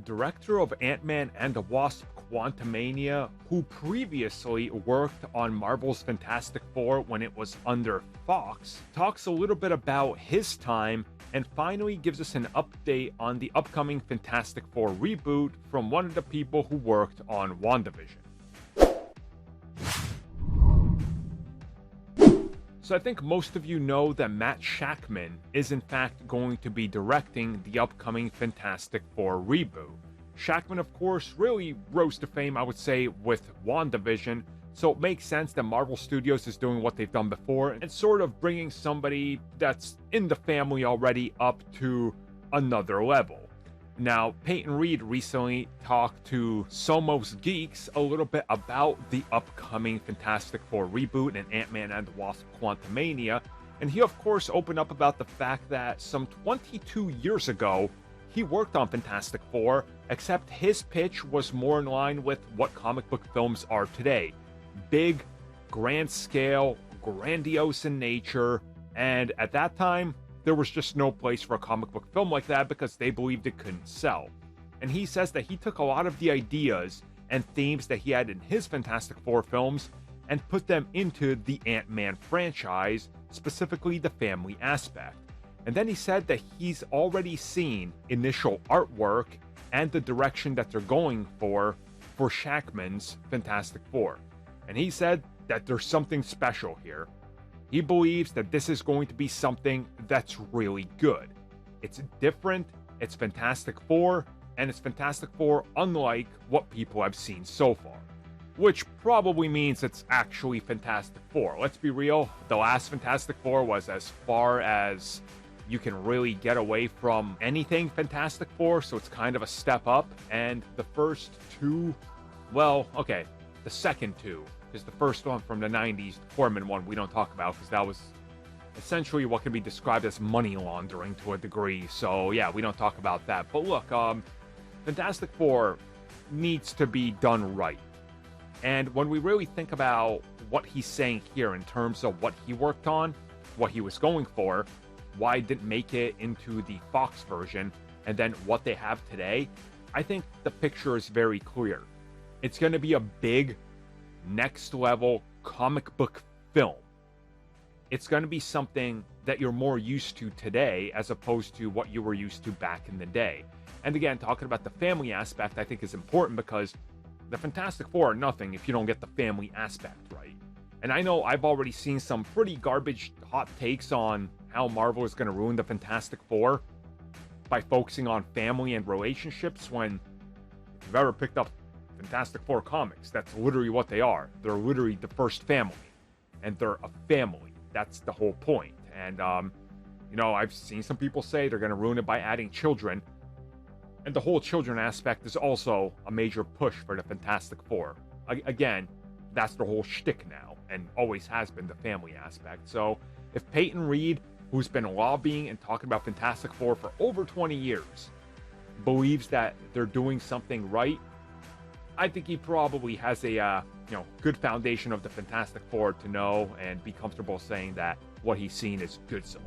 director of Ant-Man and the Wasp Quantumania, who previously worked on Marvel's Fantastic Four when it was under Fox, talks a little bit about his time and finally gives us an update on the upcoming Fantastic Four reboot from one of the people who worked on WandaVision. So I think most of you know that Matt Shakman is in fact going to be directing the upcoming Fantastic Four reboot. Shakman, of course, really rose to fame, I would say, with WandaVision, so it makes sense that Marvel Studios is doing what they've done before and sort of bringing somebody that's in the family already up to another level. Now, Peyton Reed recently talked to Somos Geeks a little bit about the upcoming Fantastic Four reboot and Ant-Man and the Wasp Quantumania, and he of course opened up about the fact that some 22 years ago, he worked on Fantastic Four, except his pitch was more in line with what comic book films are today. Big, grand scale, grandiose in nature, and at that time, there was just no place for a comic book film like that because they believed it couldn't sell. And he says that he took a lot of the ideas and themes that he had in his Fantastic Four films and put them into the Ant-Man franchise, specifically the family aspect. And then he said that he's already seen initial artwork and the direction that they're going for Shakman's Fantastic Four. And he said that there's something special here. He believes that this is going to be something that's really good. It's different, it's Fantastic Four, and it's Fantastic Four unlike what people have seen so far. Which probably means it's actually Fantastic Four. Let's be real, the last Fantastic Four was as far as you can really get away from anything Fantastic Four, so it's kind of a step up. And the first two, well, okay, the second two, because the first one from the 90s, the Corman one, we don't talk about because that was essentially what can be described as money laundering to a degree. So yeah, we don't talk about that. But look, Fantastic Four needs to be done right. And when we really think about what he's saying here in terms of what he worked on, what he was going for, why it didn't make it into the Fox version, and then what they have today, I think the picture is very clear. It's going to be a big, next level comic book film. It's going to be something that you're more used to today as opposed to what you were used to back in the day. And again, talking about the family aspect, I think is important because the Fantastic Four are nothing if you don't get the family aspect right. And I know I've already seen some pretty garbage hot takes on how Marvel is going to ruin the Fantastic Four by focusing on family and relationships when, if you've ever picked up Fantastic Four comics, that's literally what they are. They're literally the first family, and they're a family. That's the whole point. And, you know, I've seen some people say they're going to ruin it by adding children, and the whole children aspect is also a major push for the Fantastic Four. Again, that's the whole shtick now, and always has been the family aspect. So, if Peyton Reed, who's been lobbying and talking about Fantastic Four for over 20 years, believes that they're doing something right, I think he probably has a good foundation of the Fantastic Four to know and be comfortable saying that what he's seen is good so